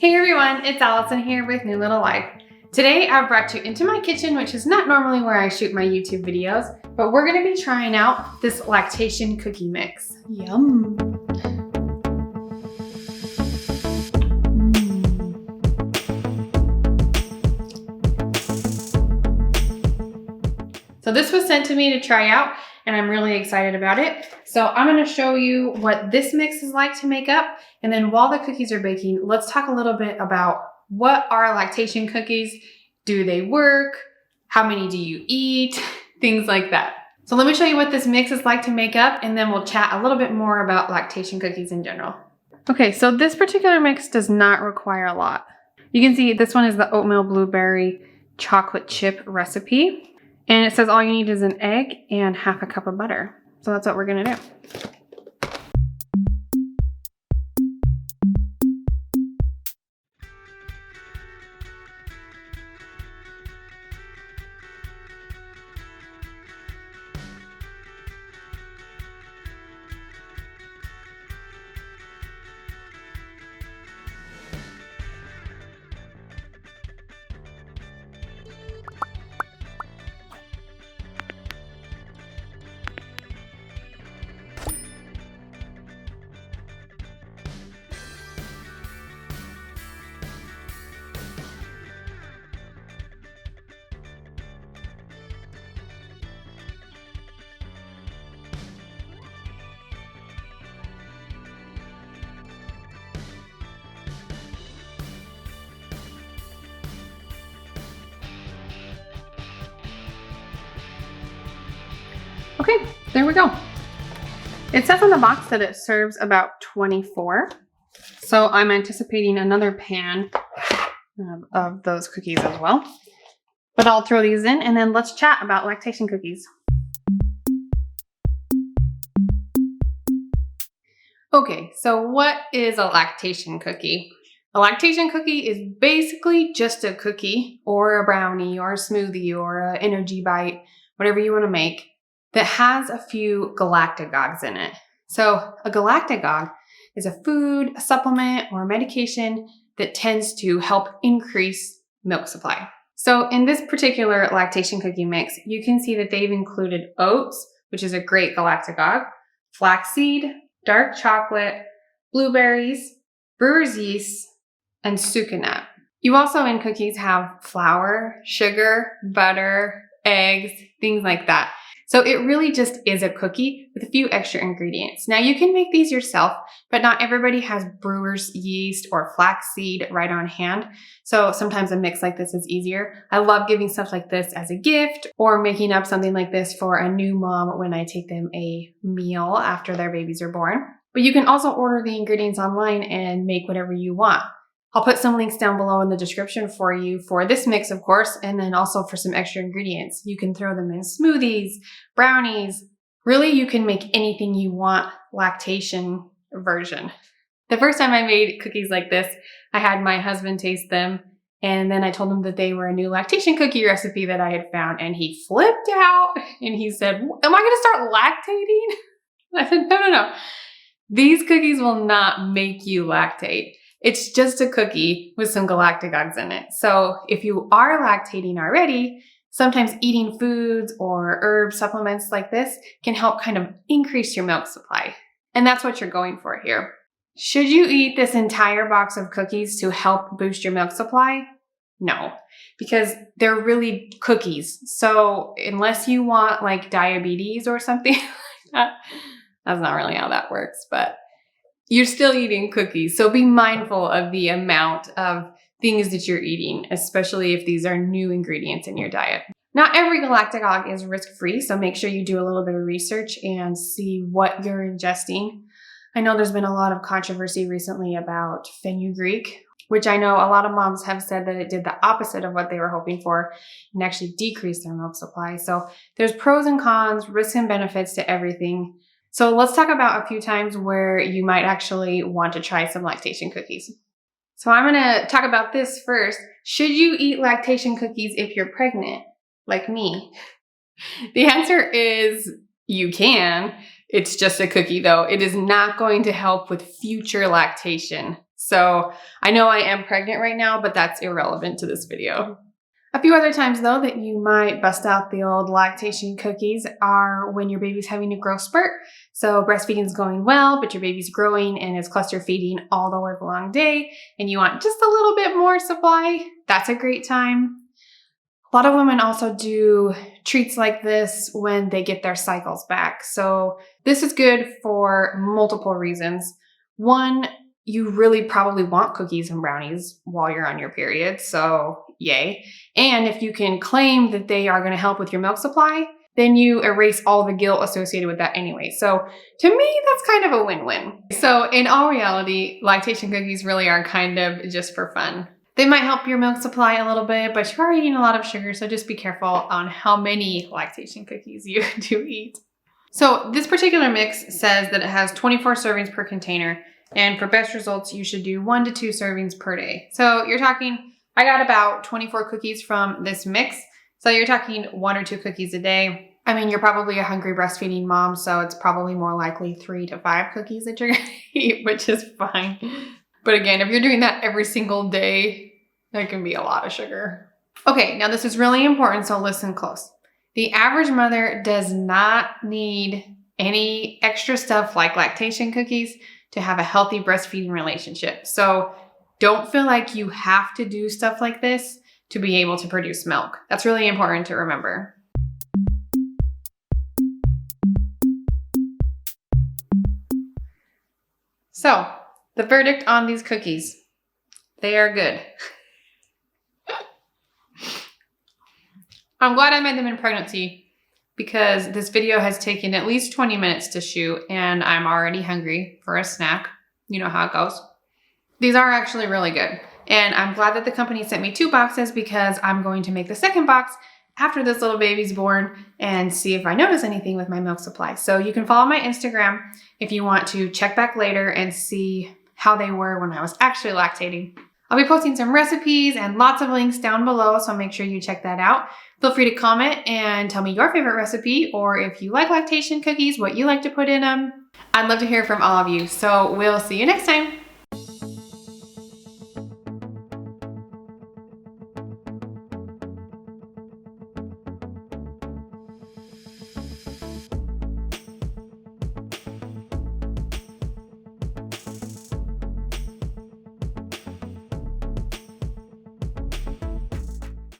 Hey everyone, it's Allison here with New Little Life. Today I've brought you into my kitchen, which is not normally where I shoot my YouTube videos, but we're gonna be trying out this lactation cookie mix. Yum. So this was sent to me to try out and I'm really excited about it. So I'm gonna show you what this mix is like to make up. And then while the cookies are baking, let's talk a little bit about what are lactation cookies? Do they work? How many do you eat? Things like that. So let me show you what this mix is like to make up and then we'll chat a little bit more about lactation cookies in general. Okay, so this particular mix does not require a lot. You can see this one is the oatmeal blueberry chocolate chip recipe. And it says all you need is an egg and half a cup of butter. So that's what we're gonna do. Okay, there we go. It says on the box that it serves about 24. So I'm anticipating another pan of those cookies as well. But I'll throw these in and then let's chat about lactation cookies. Okay, so what is a lactation cookie? A lactation cookie is basically just a cookie or a brownie or a smoothie or an energy bite, whatever you want to make, that has a few galactagogues in it. So a galactagogue is a food, a supplement, or a medication that tends to help increase milk supply. So in this particular lactation cookie mix, you can see that they've included oats, which is a great galactagogue, flaxseed, dark chocolate, blueberries, brewer's yeast, and sucanat. You also in cookies have flour, sugar, butter, eggs, things like that. So it really just is a cookie with a few extra ingredients. Now you can make these yourself, but not everybody has brewer's yeast or flaxseed right on hand. So sometimes a mix like this is easier. I love giving stuff like this as a gift or making up something like this for a new mom when I take them a meal after their babies are born. But you can also order the ingredients online and make whatever you want. I'll put some links down below in the description for you for this mix, of course, and then also for some extra ingredients. You can throw them in smoothies, brownies. Really, you can make anything you want lactation version. The first time I made cookies like this, I had my husband taste them, and then I told him that they were a new lactation cookie recipe that I had found, and he flipped out, and he said, "Am I gonna start lactating?" I said, no. These cookies will not make you lactate. It's just a cookie with some galactagogues in it. So if you are lactating already, sometimes eating foods or herb supplements like this can help kind of increase your milk supply. And that's what you're going for here. Should you eat this entire box of cookies to help boost your milk supply? No, because they're really cookies. So unless you want like diabetes or something like that, that's not really how that works, but you're still eating cookies, so be mindful of the amount of things that you're eating, especially if these are new ingredients in your diet. Not every galactagogue is risk-free, so make sure you do a little bit of research and see what you're ingesting. I know there's been a lot of controversy recently about fenugreek, which I know a lot of moms have said that it did the opposite of what they were hoping for and actually decreased their milk supply. So there's pros and cons, risks and benefits to everything. So let's talk about a few times where you might actually want to try some lactation cookies. So I'm gonna talk about this first. Should you eat lactation cookies if you're pregnant, like me? The answer is you can. It's just a cookie though. It is not going to help with future lactation. So I know I am pregnant right now, but that's irrelevant to this video. A few other times though that you might bust out the old lactation cookies are when your baby's having a growth spurt. So breastfeeding is going well, but your baby's growing and is cluster feeding all the live long day and you want just a little bit more supply. That's a great time. A lot of women also do treats like this when they get their cycles back. So this is good for multiple reasons. One, you really probably want cookies and brownies while you're on your period, so yay. And if you can claim that they are going to help with your milk supply, then you erase all the guilt associated with that anyway. So to me, that's kind of a win-win. So in all reality, lactation cookies really are kind of just for fun. They might help your milk supply a little bit, but you are eating a lot of sugar, so just be careful on how many lactation cookies you do eat. So this particular mix says that it has 24 servings per container, and for best results, you should do 1 to 2 servings per day. So you're talking, I got about 24 cookies from this mix, so you're talking 1 or 2 cookies a day. I mean, you're probably a hungry breastfeeding mom, so it's probably more likely 3 to 5 cookies that you're gonna eat, which is fine. But again, if you're doing that every single day, that can be a lot of sugar. Okay, now this is really important, so listen close. The average mother does not need any extra stuff like lactation cookies to have a healthy breastfeeding relationship. So don't feel like you have to do stuff like this to be able to produce milk. That's really important to remember. So, the verdict on these cookies, they are good. I'm glad I made them in pregnancy because this video has taken at least 20 minutes to shoot and I'm already hungry for a snack. You know how it goes. These are actually really good. And I'm glad that the company sent me 2 boxes because I'm going to make the second box after this little baby's born and see if I notice anything with my milk supply. So you can follow my Instagram if you want to check back later and see how they were when I was actually lactating. I'll be posting some recipes and lots of links down below, so make sure you check that out. Feel free to comment and tell me your favorite recipe, or if you like lactation cookies, what you like to put in them. I'd love to hear from all of you, so we'll see you next time.